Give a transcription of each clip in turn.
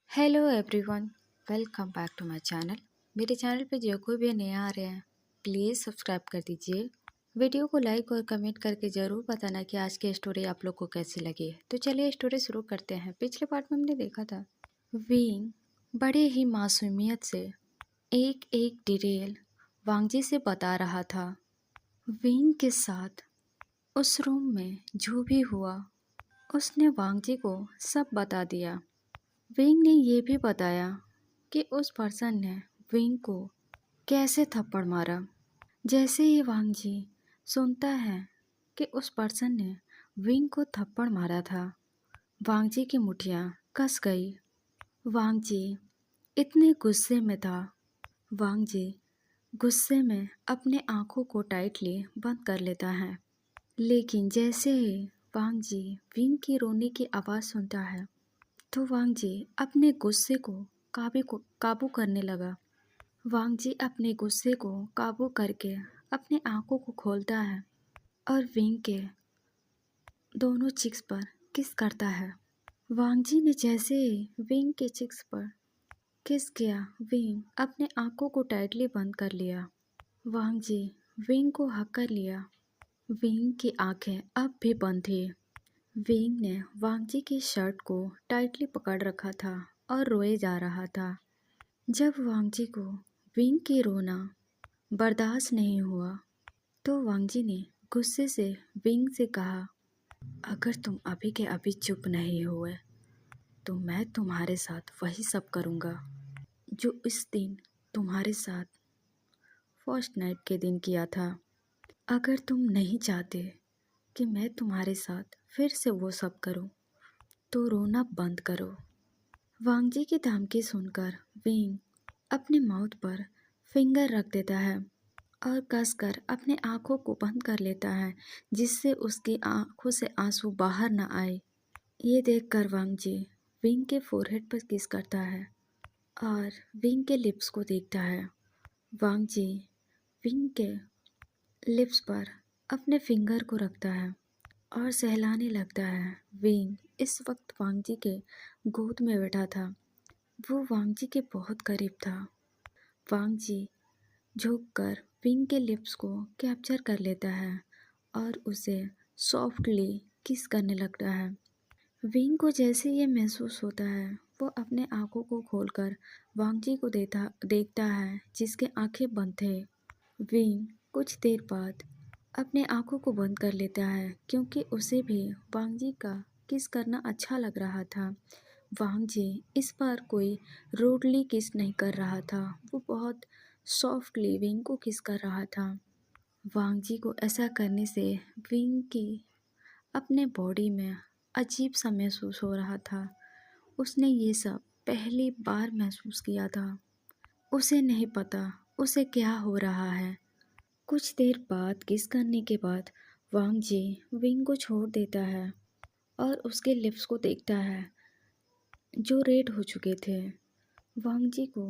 Hello everyone, welcome back to my channel. मेरे channel पे जो कोई भी नया आ रहे हैं प्लीज़ सब्सक्राइब कर दीजिए। वीडियो को लाइक और कमेंट करके ज़रूर बताना कि आज की स्टोरी आप लोग को कैसी लगी। तो चलिए स्टोरी शुरू करते हैं। पिछले पार्ट में हमने देखा था विंग बड़े ही मासूमियत से एक एक डिटेल वांगजी से बता रहा था। विंग के साथ उस रूम में जो भी हुआ उसने वांगजी को सब बता दिया। विंग ने ये भी बताया कि उस पर्सन ने विंग को कैसे थप्पड़ मारा। जैसे ही वांग जी सुनता है कि उस पर्सन ने विंग को थप्पड़ मारा था, वांग जी की मुठ्ठियाँ कस गई। वांग जी इतने गुस्से में था। वांग जी गुस्से में अपने आँखों को टाइटली बंद कर लेता है। लेकिन जैसे ही वांग जी विंग की रोने की आवाज़ सुनता है तो वांग जी अपने गुस्से को काबू करने लगा। वांग जी अपने गुस्से को काबू करके अपने आंखों को खोलता है और विंग के दोनों चिक्स पर किस करता है। वांग जी ने जैसे ही विंग के चिक्स पर किस किया, विंग अपने आंखों को टाइटली बंद कर लिया। वांग जी विंग को हक कर लिया। विंग की आंखें अब भी बंद थी। विंग ने वांग जी की शर्ट को टाइटली पकड़ रखा था और रोए जा रहा था। जब वांग जी को विंग की रोना बर्दाश्त नहीं हुआ तो वांग जी ने गुस्से से विंग से कहा, अगर तुम अभी के अभी चुप नहीं हुए तो मैं तुम्हारे साथ वही सब करूँगा जो इस दिन तुम्हारे साथ फर्स्ट नाइट के दिन किया था। अगर तुम नहीं चाहते कि मैं तुम्हारे साथ फिर से वो सब करूं तो रोना बंद करो। वांग जी की धमकी सुनकर विंग अपने माउथ पर फिंगर रख देता है और कसकर अपने आँखों को बंद कर लेता है जिससे उसकी आँखों से आंसू बाहर न आए। ये देखकर वांग जी विंग के फोरहेड पर किस करता है और विंग के लिप्स को देखता है। वांग जी विंग के लिप्स पर अपने फिंगर को रखता है और सहलाने लगता है। विंग इस वक्त वांग जी के गोद में बैठा था। वो वांग जी के बहुत करीब था। वांग जी झुककर विंग के लिप्स को कैप्चर कर लेता है और उसे सॉफ्टली किस करने लगता है। विंग को जैसे ये महसूस होता है वो अपने आंखों को खोलकर वांग जी को देखता है जिसके आंखें बंद थे। विंग कुछ देर बाद अपने आंखों को बंद कर लेता है क्योंकि उसे भी वांग जी का किस करना अच्छा लग रहा था। वांग जी इस बार कोई रूडली किस नहीं कर रहा था, वो बहुत सॉफ्टली विंग को किस कर रहा था। वांग जी को ऐसा करने से विंग की अपने बॉडी में अजीब सा महसूस हो रहा था। उसने ये सब पहली बार महसूस किया था। उसे नहीं पता उसे क्या हो रहा है। कुछ देर बाद किस करने के बाद वांग जी विंग को छोड़ देता है और उसके लिप्स को देखता है जो रेड हो चुके थे। वांग जी को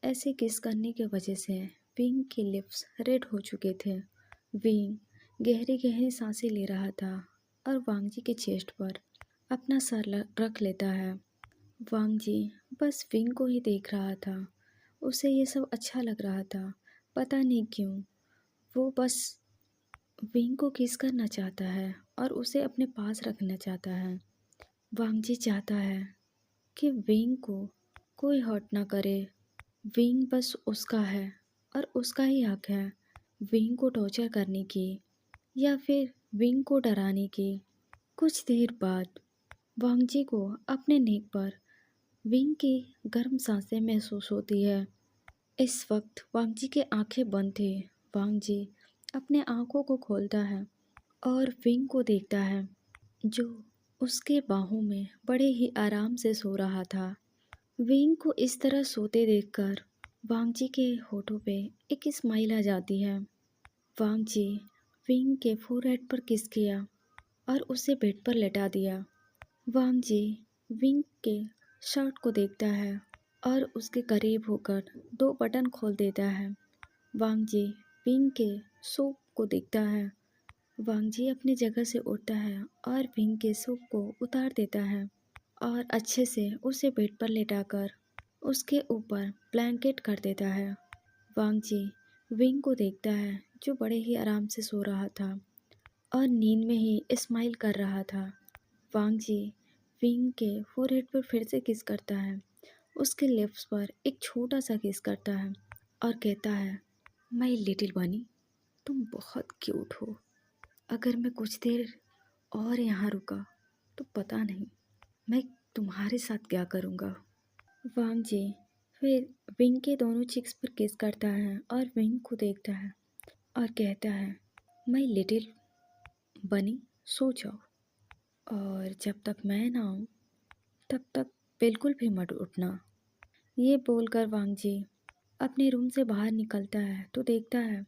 ऐसे किस करने की वजह से विंग के लिप्स रेड हो चुके थे। विंग गहरी गहरी सांसें ले रहा था और वांग जी के चेस्ट पर अपना सर रख लेता है। वांग जी बस विंग को ही देख रहा था। उसे ये सब अच्छा लग रहा था, पता नहीं क्यों। वो बस विंग को किस करना चाहता है और उसे अपने पास रखना चाहता है। वांग जी चाहता है कि विंग को कोई हर्ट ना करे। विंग बस उसका है और उसका ही हक है विंग को टॉर्चर करने की या फिर विंग को डराने की। कुछ देर बाद वांग जी को अपने नेक पर विंग की गर्म सांसें महसूस होती है। इस वक्त वांग जी की आंखें बंद थी। वांग जी अपने आंखों को खोलता है और विंग को देखता है जो उसके बाहों में बड़े ही आराम से सो रहा था। विंग को इस तरह सोते देखकर वांग जी के होठों पे एक स्माइल आ जाती है। वांग जी विंग के फोरहेड पर किस किया और उसे बेड पर लेटा दिया। वांग जी विंग के शर्ट को देखता है और उसके करीब होकर दो बटन खोल देता है। वांग जी विंग के सूप को देखता है। वांग जी अपनी जगह से उठता है और विंग के सूप को उतार देता है और अच्छे से उसे बेड पर लेटाकर उसके ऊपर ब्लैंकेट कर देता है। वांग जी विंग को देखता है जो बड़े ही आराम से सो रहा था और नींद में ही स्माइल कर रहा था। वांग जी विंग के फोरहेड पर फिर से किस करता है, उसके लिप्स पर एक छोटा सा किस करता है और कहता है, माय लिटिल बनी, तुम बहुत क्यूट हो। अगर मैं कुछ देर और यहाँ रुका तो पता नहीं मैं तुम्हारे साथ क्या करूँगा। वांग जी फिर विंग के दोनों चिक्स पर किस करता है और विंग को देखता है और कहता है, माय लिटिल बनी, सो जाओ और जब तक मैं ना आऊँ तब तक बिल्कुल भी मत उठना। ये बोलकर वांग जी अपने रूम से बाहर निकलता है तो देखता है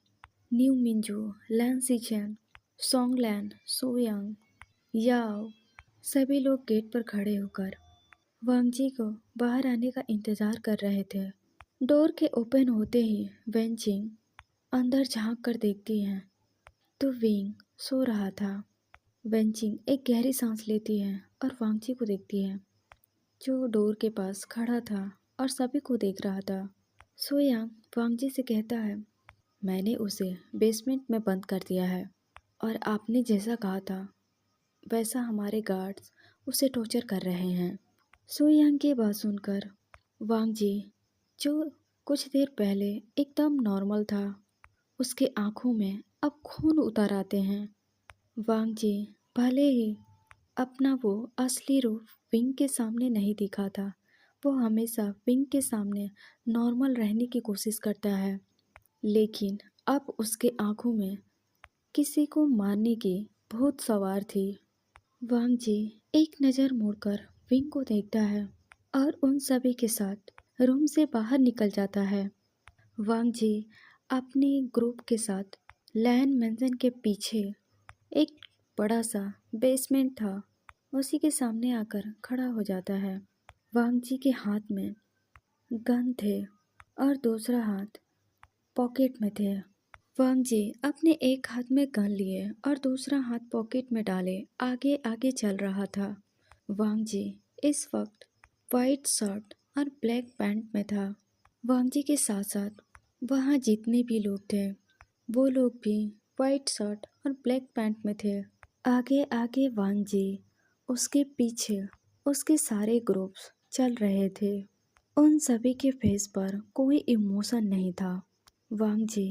न्यू मिंजू, लैन सीचेन, सोंगलैन, सोयांग, याओ सभी लोग गेट पर खड़े होकर वांग जी को बाहर आने का इंतजार कर रहे थे। डोर के ओपन होते ही वेंचिंग अंदर झांक कर देखती है तो विंग सो रहा था। वेंचिंग एक गहरी सांस लेती है और वांग जी को देखती है जो डोर के पास खड़ा था और सभी को देख रहा था। सोयांग वांग जी से कहता है, मैंने उसे बेसमेंट में बंद कर दिया है और आपने जैसा कहा था वैसा हमारे गार्ड्स उसे टॉर्चर कर रहे हैं। सोयांग की बात सुनकर वांग जी जो कुछ देर पहले एकदम नॉर्मल था उसके आंखों में अब खून उतर आते हैं। वांग जी भले ही अपना वो असली रूप विंग के सामने नहीं दिखा था, वो हमेशा विंग के सामने नॉर्मल रहने की कोशिश करता है, लेकिन अब उसके आंखों में किसी को मारने की भूत सवार थी। वांग जी एक नज़र मोड़कर विंग को देखता है और उन सभी के साथ रूम से बाहर निकल जाता है। वांग जी अपने ग्रुप के साथ लैन मेंशन के पीछे एक बड़ा सा बेसमेंट था उसी के सामने आकर खड़ा हो जाता है। वांग जी के हाथ में गन थे और दूसरा हाथ पॉकेट में थे। वांग जी अपने एक हाथ में गन लिए और दूसरा हाथ पॉकेट में डाले आगे आगे चल रहा था। वांग जी इस वक्त वाइट शर्ट और ब्लैक पैंट में था। वांग जी के साथ साथ वहाँ जितने भी लोग थे वो लोग भी वाइट शर्ट और ब्लैक पैंट में थे। आगे आगे वांग जी उसके पीछे उसके सारे ग्रुप्स चल रहे थे। उन सभी के फेस पर कोई इमोशन नहीं था। वांग जी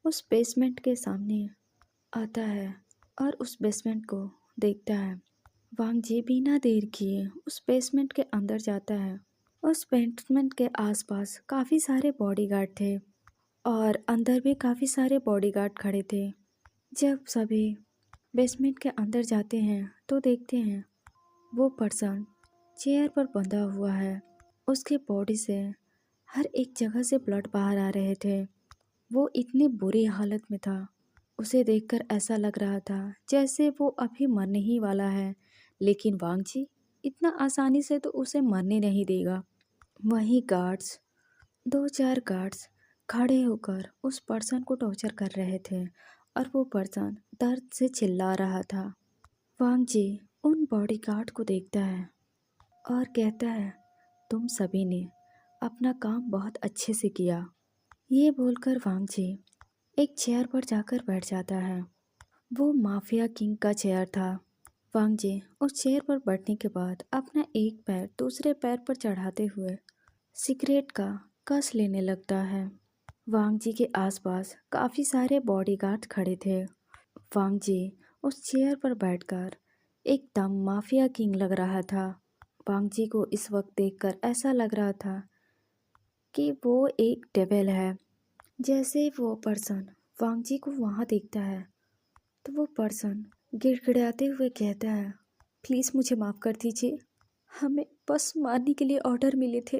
उस बेसमेंट के सामने आता है और उस बेसमेंट को देखता है। वांग जी बिना देर किए उस बेसमेंट के अंदर जाता है। उस बेसमेंट के आसपास काफ़ी सारे बॉडीगार्ड थे और अंदर भी काफ़ी सारे बॉडीगार्ड खड़े थे। जब सभी बेसमेंट के अंदर जाते हैं तो देखते हैं वो पर्सन चेयर पर बंधा हुआ है। उसके बॉडी से हर एक जगह से ब्लड बाहर आ रहे थे। वो इतनी बुरी हालत में था, उसे देखकर ऐसा लग रहा था जैसे वो अभी मरने ही वाला है, लेकिन वांग जी इतना आसानी से तो उसे मरने नहीं देगा। वहीं गार्ड्स, दो चार गार्ड्स खड़े होकर उस पर्सन को टॉर्चर कर रहे थे और वो पर्सन दर्द से चिल्ला रहा था। वांग जी उन बॉडीगार्ड को देखता है और कहता है, तुम सभी ने अपना काम बहुत अच्छे से किया। ये बोलकर वांग जी एक चेयर पर जाकर बैठ जाता है। वो माफिया किंग का चेयर था। वांग जी उस चेयर पर बैठने के बाद अपना एक पैर दूसरे पैर पर चढ़ाते हुए सिगरेट का कस लेने लगता है। वांग जी के आसपास काफ़ी सारे बॉडीगार्ड खड़े थे। वांग जी उस चेयर पर बैठकर एकदम माफिया किंग लग रहा था। वांग जी को इस वक्त देखकर ऐसा लग रहा था कि वो एक डेविल है। जैसे वो पर्सन वांग जी को वहाँ देखता है तो वो पर्सन गिड़गिड़ाते हुए कहता है, प्लीज़ मुझे माफ़ कर दीजिए, हमें बस मारने के लिए ऑर्डर मिले थे,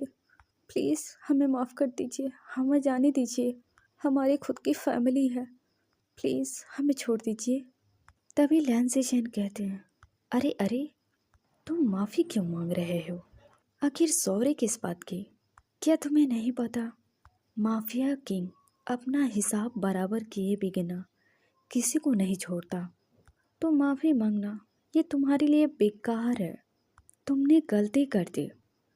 प्लीज़ हमें माफ़ कर दीजिए, हमें जाने दीजिए, हमारी खुद की फैमिली है, प्लीज़ हमें छोड़ दीजिए। तभी लैन सेशन कहते हैं, अरे अरे, तुम माफ़ी क्यों मांग रहे हो? आखिर सॉरी किस बात की? क्या तुम्हें नहीं पता माफिया किंग अपना हिसाब बराबर किए बिना किसी को नहीं छोड़ता। तो माफ़ी मांगना ये तुम्हारे लिए बेकार है। तुमने गलती कर दी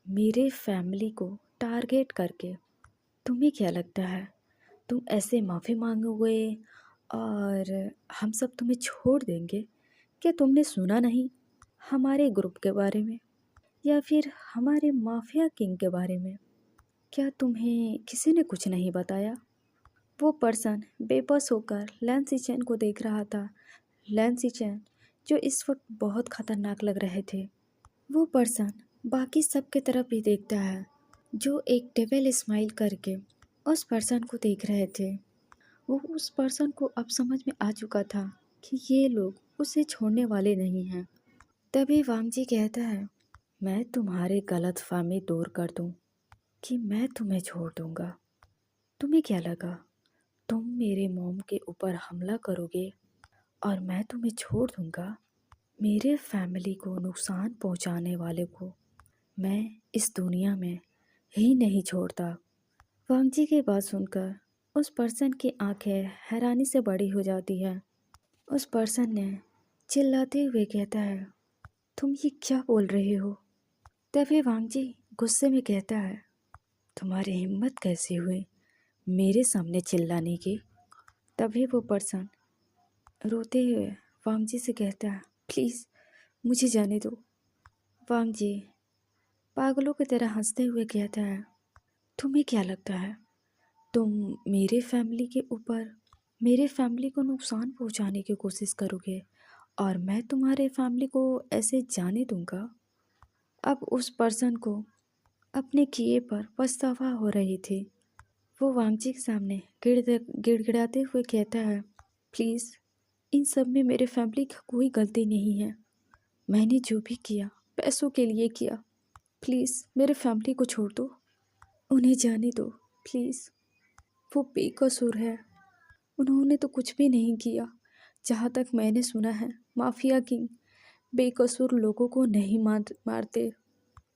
मेरे फैमिली को टारगेट करके। तुम्हें क्या लगता है तुम ऐसे माफ़ी मांगोगे और हम सब तुम्हें छोड़ देंगे? क्या तुमने सुना नहीं हमारे ग्रुप के बारे में या फिर हमारे माफिया किंग के बारे में? क्या तुम्हें किसी ने कुछ नहीं बताया? वो पर्सन बेबस होकर लैंसी चैन को देख रहा था। लैंसी चैन जो इस वक्त बहुत खतरनाक लग रहे थे। वो पर्सन बाकी सब की तरफ भी देखता है जो एक डेविल स्माइल करके उस पर्सन को देख रहे थे। वो उस पर्सन को अब समझ में आ चुका था कि ये लोग उसे छोड़ने वाले नहीं हैं। तभी वांगजी कहता है, मैं तुम्हारे गलत फहमी दूर कर दूं कि मैं तुम्हें छोड़ दूंगा। तुम्हें क्या लगा तुम मेरे मॉम के ऊपर हमला करोगे और मैं तुम्हें छोड़ दूंगा? मेरे फैमिली को नुकसान पहुंचाने वाले को मैं इस दुनिया में ही नहीं छोड़ता। वांगजी की बात सुनकर उस पर्सन की आंखें हैरानी से बड़ी हो जाती है। उस पर्सन ने चिल्लाते हुए कहता है, तुम ये क्या बोल रहे हो? तभी वांगजी गुस्से में कहता है, तुम्हारी हिम्मत कैसे हुई मेरे सामने चिल्लाने की? तभी वो पर्सन रोते हुए वांगजी से कहता है, प्लीज़ मुझे जाने दो। वांगजी पागलों की तरह हंसते हुए कहता है, तुम्हें क्या लगता है तुम मेरे फैमिली को नुकसान पहुंचाने की कोशिश करोगे और मैं तुम्हारे फैमिली को ऐसे जाने दूंगा? अब उस पर्सन को अपने किए पर पछतावा हो रही थी। वो वांगजी के सामने गिड़गिड़ाते हुए कहता है, प्लीज़ इन सब में मेरे फैमिली का कोई गलती नहीं है। मैंने जो भी किया पैसों के लिए किया। प्लीज़ मेरे फैमिली को छोड़ दो, उन्हें जाने दो प्लीज़। वो बेकसूर है, उन्होंने तो कुछ भी नहीं किया। जहाँ तक मैंने सुना है माफिया किंग बेकसूर लोगों को नहीं मारते।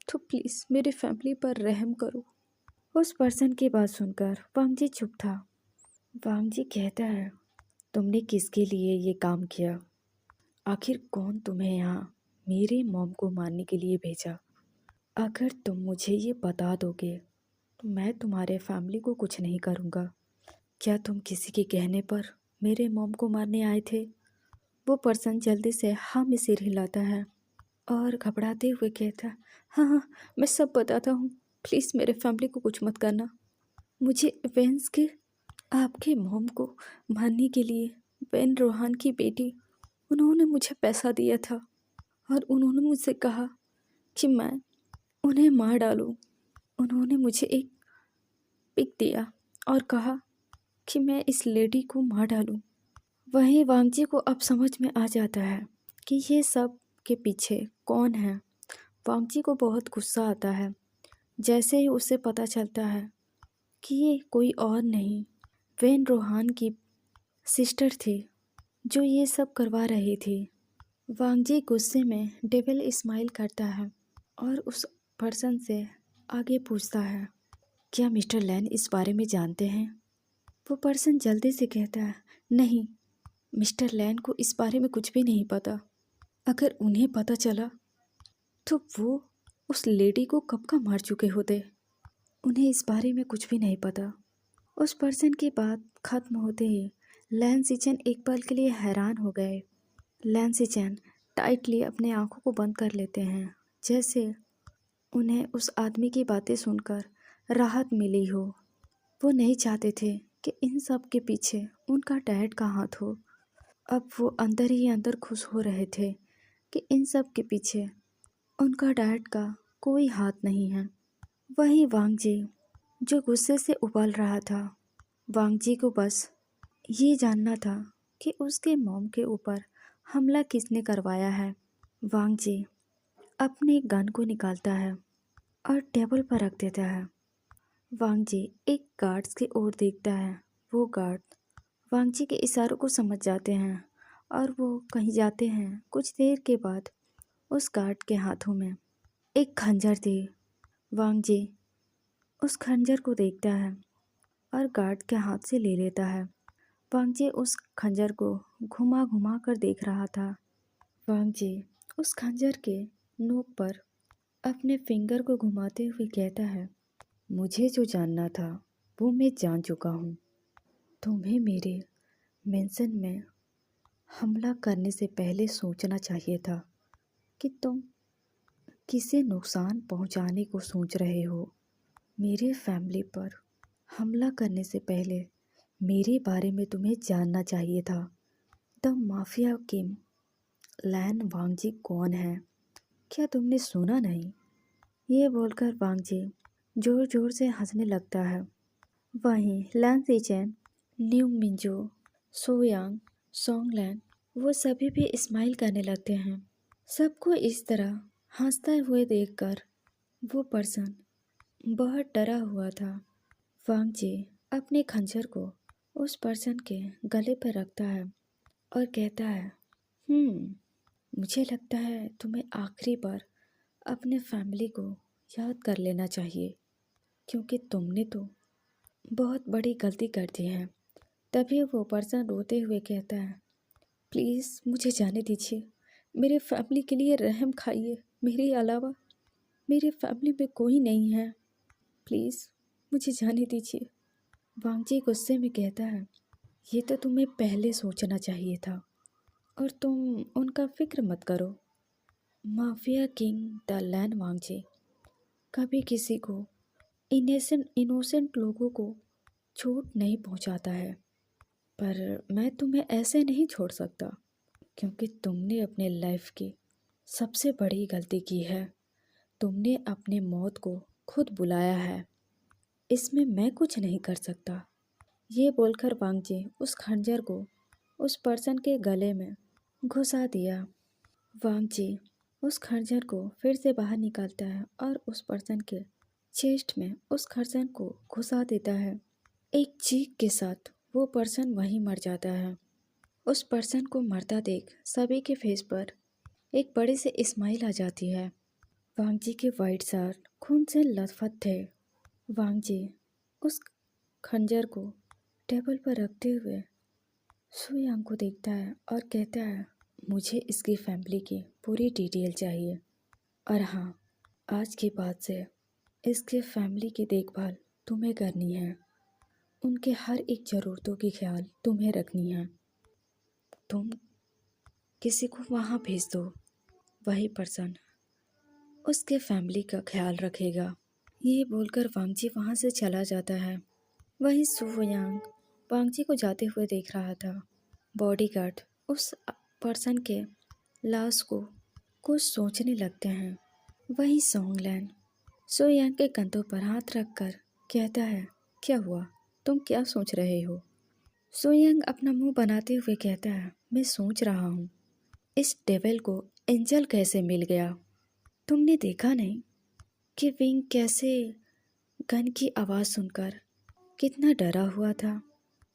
तो प्लीज़ मेरे फैमिली पर रहम करो। उस पर्सन की बात सुनकर वांगजी चुप था। वांगजी कहता है, तुमने किसके लिए ये काम किया? आखिर कौन तुम्हें यहाँ मेरे मॉम को मारने के लिए भेजा? अगर तुम मुझे ये बता दोगे तो मैं तुम्हारे फैमिली को कुछ नहीं करूँगा। क्या तुम किसी के कहने पर मेरे मॉम को मारने आए थे? वो पर्सन जल्दी से हाँ में सिर हिलाता है और घबराते हुए कहता है, हाँ हाँ मैं सब बताता हूँ, प्लीज़ मेरे फैमिली को कुछ मत करना। मुझे वेंस के आपके मॉम को मारने के लिए वेन रोहान की बेटी, उन्होंने मुझे पैसा दिया था और उन्होंने मुझसे कहा कि मैं उन्हें मार डालूं। उन्होंने मुझे एक पिक दिया और कहा कि मैं इस लेडी को मार डालूं। वहीं वांगजी को अब समझ में आ जाता है कि ये सब के पीछे कौन है। वांगजी को बहुत गुस्सा आता है जैसे ही उसे पता चलता है कि ये कोई और नहीं वेन रोहान की सिस्टर थी जो ये सब करवा रही थी। वांगजी गुस्से में डेविल स्माइल करता है और उस पर्सन से आगे पूछता है, क्या मिस्टर लैन इस बारे में जानते हैं? वो पर्सन जल्दी से कहता है, नहीं, मिस्टर लैन को इस बारे में कुछ भी नहीं पता। अगर उन्हें पता चला तो वो उस लेडी को कब का मार चुके होते। उन्हें इस बारे में कुछ भी नहीं पता। उस पर्सन की बात खत्म होते ही लैन सिचन एक पल के लिए हैरान हो गए। लैन सिचन टाइटली अपने आंखों को बंद कर लेते हैं, जैसे उन्हें उस आदमी की बातें सुनकर राहत मिली हो। वो नहीं चाहते थे कि इन सब के पीछे उनका डैड का हाथ हो। अब वो अंदर ही अंदर खुश हो रहे थे कि इन सब के पीछे उनका डैड का कोई हाथ नहीं है। वहीं वांगजी जो गुस्से से उबल रहा था, वांगजी को बस ये जानना था कि उसके मॉम के ऊपर हमला किसने करवाया है। वांगजी अपने गन को निकालता है और टेबल पर रख देता है। वांगजी एक गार्ड्स की ओर देखता है। वो गार्ड वांगजी के इशारों को समझ जाते हैं और वो कहीं जाते हैं। कुछ देर के बाद उस गार्ड के हाथों में एक खंजर थी। वांगजी उस खंजर को देखता है और गार्ड के हाथ से ले लेता है। वांगजी उस खंजर को घुमा घुमा कर देख रहा था। वांगजी उस खंजर के नोक पर अपने फिंगर को घुमाते हुए कहता है, मुझे जो जानना था वो मैं जान चुका हूँ। तुम्हें मेरे मेंशन में हमला करने से पहले सोचना चाहिए था कि तुम किसे नुकसान पहुँचाने को सोच रहे हो। मेरे फैमिली पर हमला करने से पहले मेरे बारे में तुम्हें जानना चाहिए था। द माफिया किंग लैन वांगजी कौन है? क्या तुमने सुना नहीं? ये बोलकर वांगजी जोर जोर से हंसने लगता है। वहीं लैन सीचेन, न्यू मिंजो, सोयांग, सोंगलैन वो सभी भी स्माइल करने लगते हैं। सबको इस तरह हंसते हुए देखकर वो पर्सन बहुत डरा हुआ था। वांगजी अपने खंजर को उस पर्सन के गले पर रखता है और कहता है, मुझे लगता है तुम्हें आखिरी बार अपने फैमिली को याद कर लेना चाहिए, क्योंकि तुमने तो बहुत बड़ी गलती कर दी है। तभी वो पर्सन रोते हुए कहता है, प्लीज़ मुझे जाने दीजिए, मेरे फैमिली के लिए रहम खाइए, मेरे अलावा मेरी फैमिली में कोई नहीं है, प्लीज़ मुझे जाने दीजिए। वांगजी गुस्से में कहता है, ये तो तुम्हें पहले सोचना चाहिए था और तुम उनका फिक्र मत करो। माफिया किंग द लैन वांगजी कभी किसी को इनोसेंट लोगों को चोट नहीं पहुंचाता है, पर मैं तुम्हें ऐसे नहीं छोड़ सकता, क्योंकि तुमने अपने लाइफ की सबसे बड़ी गलती की है। तुमने अपने मौत को खुद बुलाया है, इसमें मैं कुछ नहीं कर सकता। ये बोलकर वांगजी उस खंजर को उस पर्सन के गले में घुसा दिया। वांगजी उस खंजर को फिर से बाहर निकालता है और उस पर्सन के चेस्ट में उस खंजर को घुसा देता है। एक चीख के साथ वो पर्सन वहीं मर जाता है। उस पर्सन को मरता देख सभी के फेस पर एक बड़ी सी स्माइल आ जाती है। वांगजी के वाइट शर्ट खून से लथपथ थे। वांगजी उस खंजर को टेबल पर रखते हुए सुयांग को देखता है और कहता है, मुझे इसकी फैमिली की पूरी डिटेल चाहिए, और हाँ, आज के बाद से इसके फैमिली की देखभाल तुम्हें करनी है। उनके हर एक ज़रूरतों की ख्याल तुम्हें रखनी है। तुम किसी को वहाँ भेज दो, वही पर्सन उसके फैमिली का ख्याल रखेगा। ये बोलकर वांगजी वहाँ से चला जाता है। वहीं सुयांग वांगजी को जाते हुए देख रहा था। बॉडीगार्ड उस पर्सन के लाश को कुछ सोचने लगते हैं। वहीं सोंगलैन सुयांग के कंधों पर हाथ रखकर कहता है, क्या हुआ? तुम क्या सोच रहे हो? सुयांग अपना मुंह बनाते हुए कहता है, मैं सोच रहा हूँ, इस डेविल को एंजल कैसे मिल गया? तुमने देखा नहीं कि विंग कैसे गन की आवाज़ सुनकर कितना डरा हुआ था?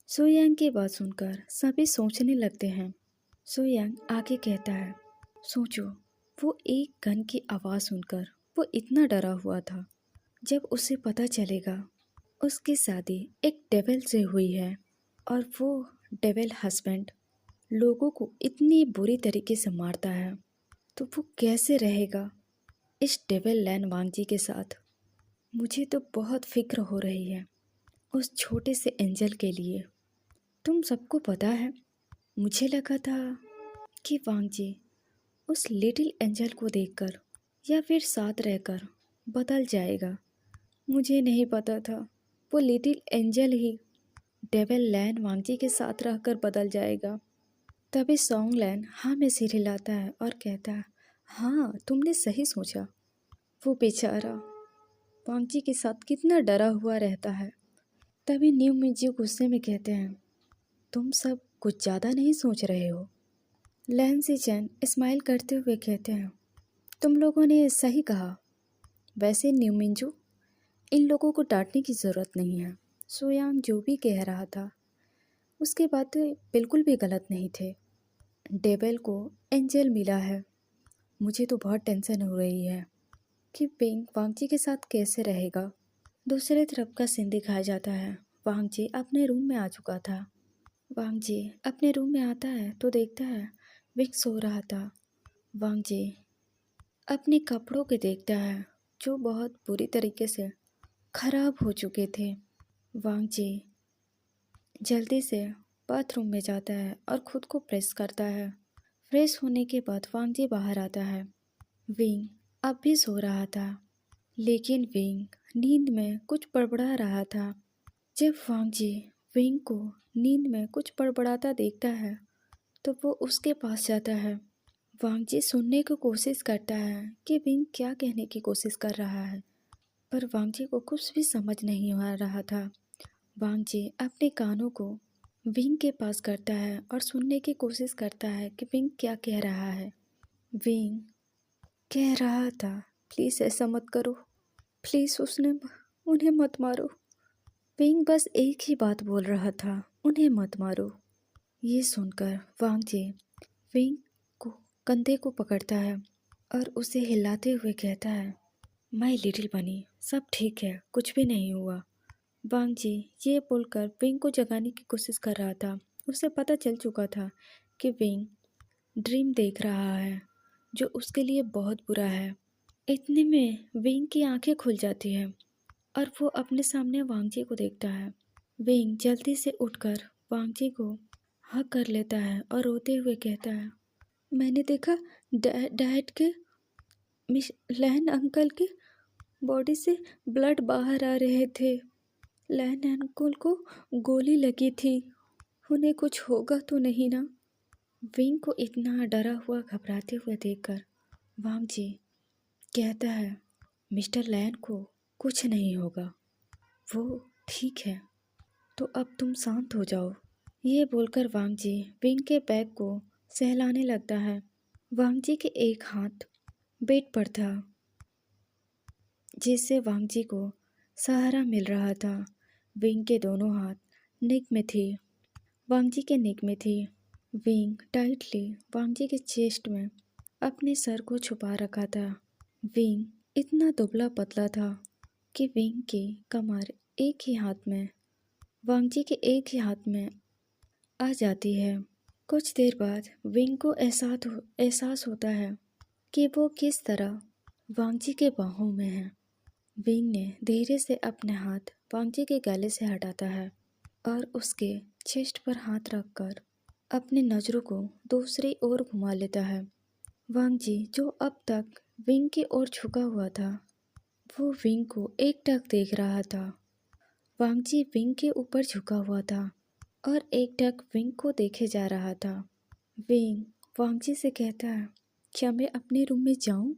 सुयांग की बात सुनकर सभी सोचने लगते हैं। सुयांग आगे कहता है, सोचो, वो एक गन की आवाज़ सुनकर वो इतना डरा हुआ था। जब उसे पता चलेगा उसकी शादी एक डेविल से हुई है और वो डेविल हस्बैंड लोगों को इतनी बुरी तरीके से मारता है, तो वो कैसे रहेगा इस डेविल लैन वांगजी के साथ? मुझे तो बहुत फिक्र हो रही है उस छोटे से एंजल के लिए। तुम सबको पता है, मुझे लगा था कि वांगजी उस लिटिल एंजल को देखकर या फिर साथ रहकर बदल जाएगा। मुझे नहीं पता था वो लिटिल एंजल ही डेविल लैन वांगजी के साथ रहकर बदल जाएगा। तभी सोंगलैन हाँ में सिर हिलाता है और कहता है, हाँ तुमने सही सोचा। वो बेचारा वांगजी के साथ कितना डरा हुआ रहता है। तभी न्यू मिंजू गुस्से में कहते हैं, तुम सब कुछ ज़्यादा नहीं सोच रहे हो? लैन सीचेन स्माइल करते हुए कहते हैं, तुम लोगों ने सही कहा। वैसे न्यू मिंजू, इन लोगों को डांटने की ज़रूरत नहीं है। सोयांग जो भी कह रहा था उसकी बातें बिल्कुल भी गलत नहीं थे। डेविल को एंजल मिला है। मुझे तो बहुत टेंशन हो रही है कि पिंग वांगजी के साथ कैसे रहेगा। दूसरे तरफ का सीन दिखाया जाता है। वांगजी अपने रूम में आ चुका था। वांगजी अपने रूम में आता है तो देखता है विंग सो रहा था। वांगजी अपने कपड़ों के देखता है जो बहुत बुरी तरीके से खराब हो चुके थे। वांग जी जल्दी से बाथरूम में जाता है और खुद को प्रेस करता है। फ्रेश होने के बाद वांग जी बाहर आता है। विंग अब भी सो रहा था, लेकिन विंग नींद में कुछ बड़बड़ा रहा था। जब वांग जी विंग को नींद में कुछ बड़बड़ाता देखता है तो वो उसके पास जाता है। वांग जी सुनने की कोशिश करता है कि विंग क्या कहने की कोशिश कर रहा है, पर वांग जी को कुछ भी समझ नहीं आ रहा था। वांग जी अपने कानों को विंग के पास करता है और सुनने की कोशिश करता है कि विंग क्या कह रहा है। विंग कह रहा था, प्लीज़ ऐसा मत करो, प्लीज़ उन्हें मत मारो। विंग बस एक ही बात बोल रहा था, उन्हें मत मारो। ये सुनकर वांग जी विंग को कंधे को पकड़ता है और उसे हिलाते हुए कहता है, माय लिटिल बनी, सब ठीक है, कुछ भी नहीं हुआ। वांग जी ये बोलकर विंग को जगाने की कोशिश कर रहा था। उसे पता चल चुका था कि विंग ड्रीम देख रहा है जो उसके लिए बहुत बुरा है। इतने में विंग की आंखें खुल जाती हैं और वो अपने सामने वांग जी को देखता है। विंग जल्दी से उठकर वांग जी को हक कर लेता है और रोते हुए कहता है, मैंने देखा डैड के मिस लैन अंकल के बॉडी से ब्लड बाहर आ रहे थे। लैन अंकल को गोली लगी थी, उन्हें कुछ होगा तो नहीं ना। विंग को इतना डरा हुआ घबराते हुए देखकर वांग जी कहता है, मिस्टर लैन को कुछ नहीं होगा, वो ठीक है, तो अब तुम शांत हो जाओ। ये बोलकर वांग जी विंग के बैग को सहलाने लगता है। वांग जी के एक हाथ बेड पर था, जिससे वांग जी को सहारा मिल रहा था। विंग के दोनों हाथ नेक में थे, वांग जी के नेक में थी। विंग टाइटली वांग जी के चेस्ट में अपने सर को छुपा रखा था। विंग इतना दुबला पतला था कि विंग की कमर एक ही हाथ में, वांग जी के एक ही हाथ में आ जाती है। कुछ देर बाद विंग को एहसास होता है कि वो किस तरह वांग जी के बाहों में है। विंग ने धीरे से अपने हाथ वांग जी के गले से हटाता है और उसके चेस्ट पर हाथ रखकर अपनी नज़रों को दूसरी ओर घुमा लेता है। वांग जी जो अब तक विंग की ओर झुका हुआ था, वो विंग को एकटक देख रहा था। वांग जी विंग के ऊपर झुका हुआ था और एकटक विंग को देखे जा रहा था। विंग वांग जी से कहता है, क्या मैं अपने रूम में जाऊं?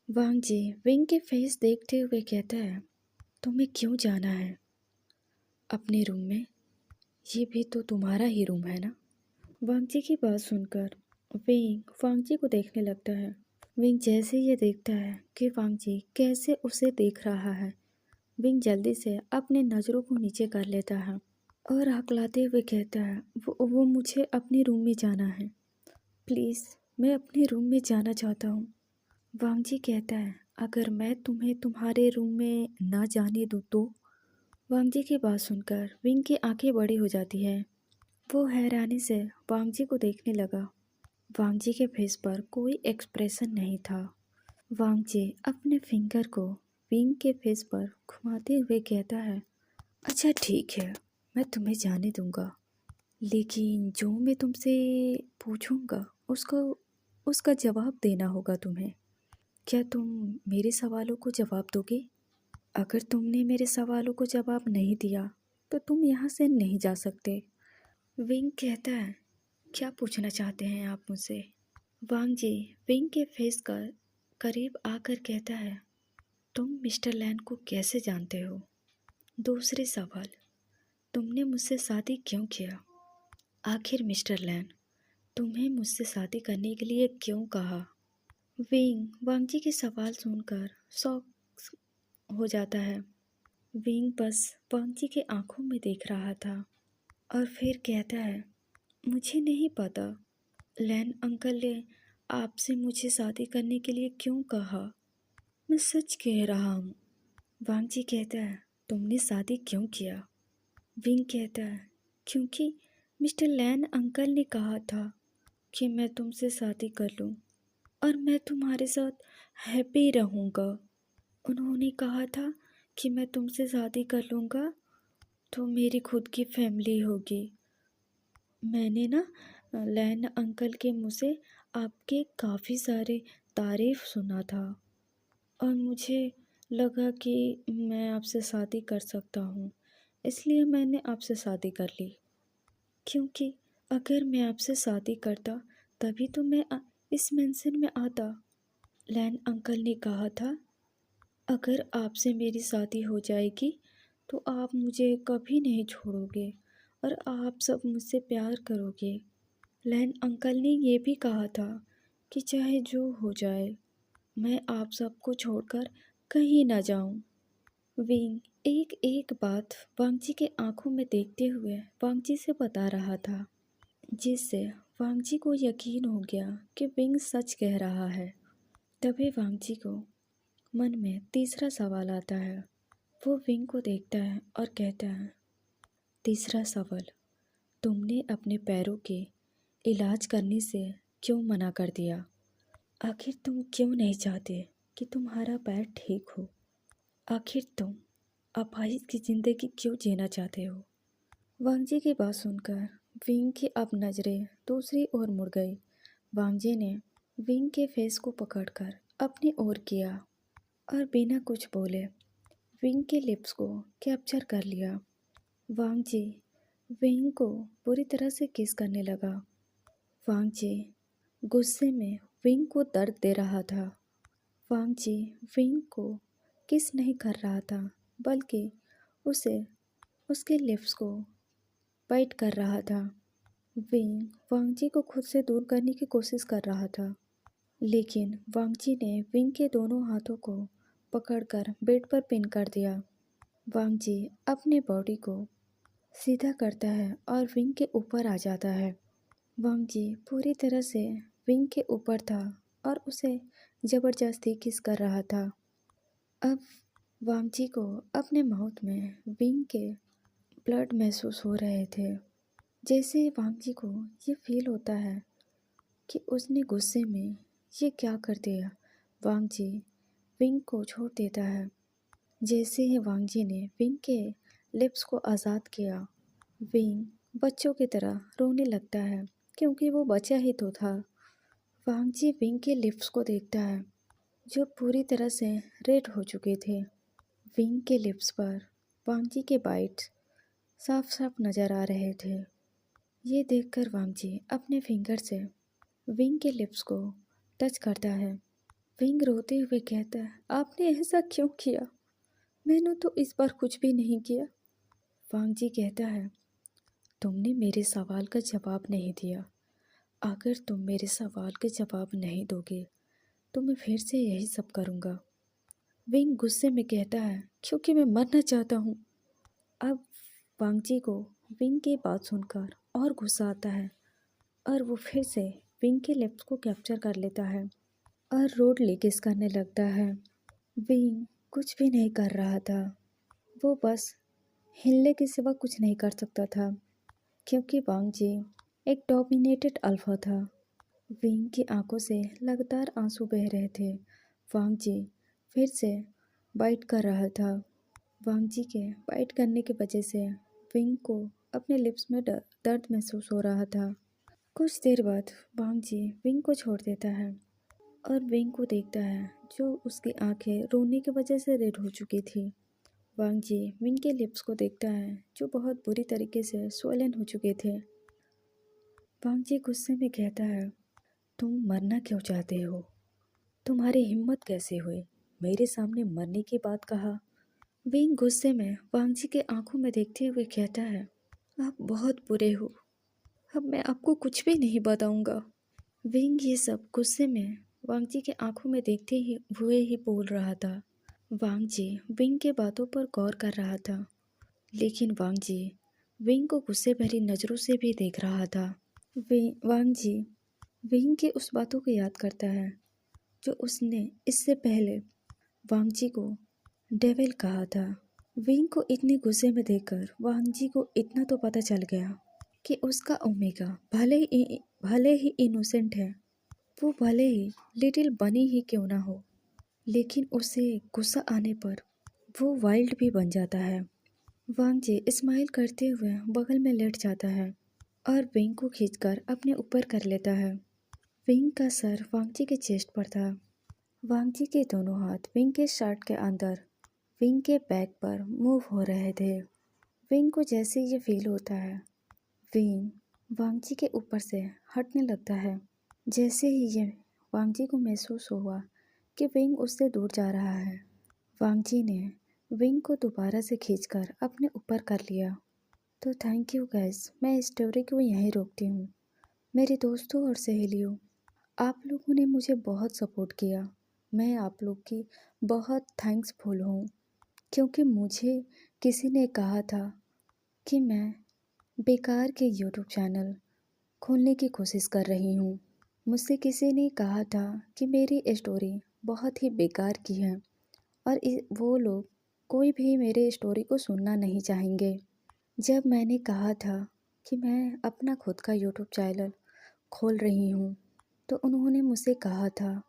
वांग जी विंग के फेस देखते हुए कहता है, तुम्हें क्यों जाना है अपने रूम में? ये भी तो तुम्हारा ही रूम है ना। वांग जी की बात सुनकर विंग वांग जी को देखने लगता है। विंग जैसे ये देखता है कि वांग जी कैसे उसे देख रहा है, विंग जल्दी से अपने नज़रों को नीचे कर लेता है और हकलाते हुए कहता है, वो मुझे अपने रूम में जाना है, प्लीज़ मैं अपने रूम में जाना चाहता हूँ। वांग जी कहता है, अगर मैं तुम्हें तुम्हारे रूम में ना जाने दूँ तो? वांग जी की बात सुनकर विंग की आंखें बड़ी हो जाती है। वो हैरानी से वांग जी को देखने लगा। वांग जी के फेस पर कोई एक्सप्रेशन नहीं था। वांग जी अपने फिंगर को विंग के फेस पर घुमाते हुए कहता है, अच्छा ठीक है, मैं तुम्हें जाने दूंगा, लेकिन जो मैं तुमसे पूछूंगा उसका जवाब देना होगा तुम्हें। क्या तुम मेरे सवालों को जवाब दोगे? अगर तुमने मेरे सवालों को जवाब नहीं दिया तो तुम यहाँ से नहीं जा सकते। विंग कहता है, क्या पूछना चाहते हैं आप मुझसे? वांग जी विंग के फेस का करीब आकर कहता है, तुम मिस्टर लैन को कैसे जानते हो? दूसरे सवाल, तुमने मुझसे शादी क्यों किया? आखिर मिस्टर लैन तुम्हें मुझसे शादी करने के लिए क्यों कहा? विंग वांग जी के सवाल सुनकर शॉक हो जाता है। विंग बस वांग जी के आंखों में देख रहा था और फिर कहता है, मुझे नहीं पता लैन अंकल ने आपसे मुझे शादी करने के लिए क्यों कहा, मैं सच कह रहा हूँ। वांग जी कहता है, तुमने शादी क्यों किया? विंग कहता है, क्योंकि मिस्टर लैन अंकल ने कहा था कि मैं तुमसे शादी कर लूँ और मैं तुम्हारे साथ हैप्पी रहूँगा। उन्होंने कहा था कि मैं तुमसे शादी कर लूँगा तो मेरी खुद की फैमिली होगी। मैंने ना लैन अंकल के मुँह से आपके काफ़ी सारे तारीफ़ सुना था और मुझे लगा कि मैं आपसे शादी कर सकता हूँ, इसलिए मैंने आपसे शादी कर ली। क्योंकि अगर मैं आपसे शादी करता तभी तो मैं इस मेंशन में आता। लैन अंकल ने कहा था अगर आपसे मेरी शादी हो जाएगी तो आप मुझे कभी नहीं छोड़ोगे और आप सब मुझसे प्यार करोगे। लैन अंकल ने ये भी कहा था कि चाहे जो हो जाए मैं आप सबको छोड़कर कहीं ना जाऊं। विंग एक एक बात वांगजी के आंखों में देखते हुए वांगजी से बता रहा था, जिससे वांगजी को यकीन हो गया कि विंग सच कह रहा है। तभी वांगजी को मन में तीसरा सवाल आता है। वो विंग को देखता है और कहता है, तीसरा सवाल, तुमने अपने पैरों के इलाज करने से क्यों मना कर दिया? आखिर तुम क्यों नहीं चाहते कि तुम्हारा पैर ठीक हो? आखिर तुम अपाहिज की ज़िंदगी क्यों जीना चाहते हो? वांगजी की बात सुनकर विंग की अब नज़रें दूसरी ओर मुड़ गई। वांगजी ने विंग के फेस को पकड़कर अपनी ओर किया और बिना कुछ बोले विंग के लिप्स को कैप्चर कर लिया। वांगजी विंग को बुरी तरह से किस करने लगा। वांगजी गुस्से में विंग को दर्द दे रहा था। वांगजी विंग को किस नहीं कर रहा था, बल्कि उसे उसके लिप्स को बाइट कर रहा था। विंग वांगजी को खुद से दूर करने की कोशिश कर रहा था, लेकिन वांगजी ने विंग के दोनों हाथों को पकड़कर बेड पर पिन कर दिया। वांगजी अपने बॉडी को सीधा करता है और विंग के ऊपर आ जाता है। वांगजी पूरी तरह से विंग के ऊपर था और उसे जबरदस्ती किस कर रहा था। अब वांगजी को अपने माउथ में विंग के ब्लड महसूस हो रहे थे। जैसे ही वांगजी को ये फील होता है कि उसने गुस्से में ये क्या कर दिया, वांगजी विंग को छोड़ देता है। जैसे ही वांगजी ने विंग के लिप्स को आज़ाद किया, विंग बच्चों की तरह रोने लगता है, क्योंकि वो बच्चा ही तो था। वांगजी विंग के लिप्स को देखता है, जो पूरी तरह से रेड हो चुके थे। विंग के लिप्स पर वांगजी के बाइट्स साफ साफ नज़र आ रहे थे। ये देखकर वांगजी अपने फिंगर से विंग के लिप्स को टच करता है। विंग रोते हुए कहता है, आपने ऐसा क्यों किया? मैंने तो इस बार कुछ भी नहीं किया। वांगजी कहता है, तुमने मेरे सवाल का जवाब नहीं दिया। अगर तुम मेरे सवाल के जवाब नहीं दोगे तो मैं फिर से यही सब करूँगा। विंग गुस्से में कहता है, क्योंकि मैं मरना चाहता हूँ। अब वांगजी को विंग की बात सुनकर और गुस्सा आता है और वो फिर से विंग के लिप्स को कैप्चर कर लेता है और रोड लीकेज करने लगता है। विंग कुछ भी नहीं कर रहा था, वो बस हिलने के सिवा कुछ नहीं कर सकता था, क्योंकि वांगजी एक डोमिनेटेड अल्फा था। विंग की आंखों से लगातार आंसू बह रहे थे। वांगजी फिर से बाइट कर रहा था। वांगजी के बाइट करने की वजह से विंग को अपने लिप्स में दर्द महसूस हो रहा था। कुछ देर बाद वांगजी विंग को छोड़ देता है और विंग को देखता है, जो उसकी आंखें रोने की वजह से रेड हो चुकी थी। वांगजी विंग के लिप्स को देखता है, जो बहुत बुरी तरीके से स्वोलन हो चुके थे। वांगजी गुस्से में कहता है, तुम मरना क्यों चाहते हो? तुम्हारी हिम्मत कैसे हुई मेरे सामने मरने की बात कहा? विंग गुस्से में वांगजी के आंखों में देखते हुए कहता है, आप बहुत बुरे हो, अब मैं आपको कुछ भी नहीं बताऊंगा। विंग ये सब गुस्से में वांगजी के आंखों में देखते ही हुए ही बोल रहा था। वांगजी विंग के बातों पर गौर कर रहा था, लेकिन वांगजी विंग को गुस्से भरी नज़रों से भी देख रहा था। वांगजी विंग की उस बातों को याद करता है जो उसने इससे पहले वांगजी को डेविल कहा था। विंग को इतने गुस्से में देखकर वांगजी को इतना तो पता चल गया कि उसका ओमेगा भले ही इनोसेंट है, वो भले ही लिटिल बनी ही क्यों ना हो, लेकिन उसे गुस्सा आने पर वो वाइल्ड भी बन जाता है। वांगजी स्माइल करते हुए बगल में लेट जाता है और विंग को खींचकर अपने ऊपर कर लेता है। विंग का सर वांगजी के चेस्ट पर था। वांगजी के दोनों हाथ विंग के शर्ट के अंदर विंग के बैक पर मूव हो रहे थे। विंग को जैसे ये फील होता है, विंग वांगजी के ऊपर से हटने लगता है। जैसे ही ये वांगजी को महसूस हुआ कि विंग उससे दूर जा रहा है, वांगजी ने विंग को दोबारा से खींचकर अपने ऊपर कर लिया। तो थैंक यू गैस, मैं इस स्टोरी को यहीं रोकती हूँ। मेरे दोस्तों और सहेलियों, आप लोगों ने मुझे बहुत सपोर्ट किया। मैं आप लोग की बहुत थैंक्सफुल हूँ, क्योंकि मुझे किसी ने कहा था कि मैं बेकार के यूट्यूब चैनल खोलने की कोशिश कर रही हूँ। मुझसे किसी ने कहा था कि मेरी स्टोरी बहुत ही बेकार की है और वो लोग कोई भी मेरे स्टोरी को सुनना नहीं चाहेंगे। जब मैंने कहा था कि मैं अपना खुद का यूट्यूब चैनल खोल रही हूँ, तो उन्होंने मुझसे कहा था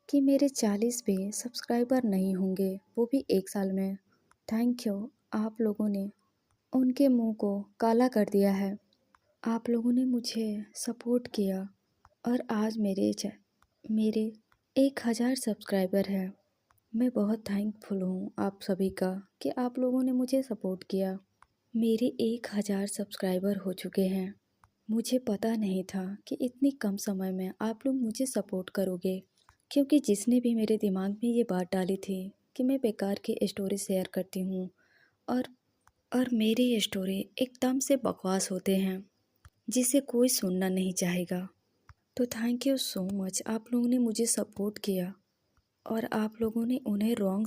कि मेरे 40 भी सब्सक्राइबर नहीं होंगे, वो भी 1 साल में। थैंक यू, आप लोगों ने उनके मुंह को काला कर दिया है। आप लोगों ने मुझे सपोर्ट किया और आज मेरे 1000 सब्सक्राइबर हैं। मैं बहुत थैंकफुल हूँ आप सभी का कि आप लोगों ने मुझे सपोर्ट किया। मेरे 1000 सब्सक्राइबर हो चुके हैं। मुझे पता नहीं था कि इतनी कम समय में आप लोग मुझे सपोर्ट करोगे, क्योंकि जिसने भी मेरे दिमाग में ये बात डाली थी कि मैं बेकार की स्टोरी शेयर करती हूँ और मेरी स्टोरी एकदम से बकवास होते हैं जिसे कोई सुनना नहीं चाहेगा। तो थैंक यू सो मच, आप लोगों ने मुझे सपोर्ट किया और आप लोगों ने उन्हें रॉन्ग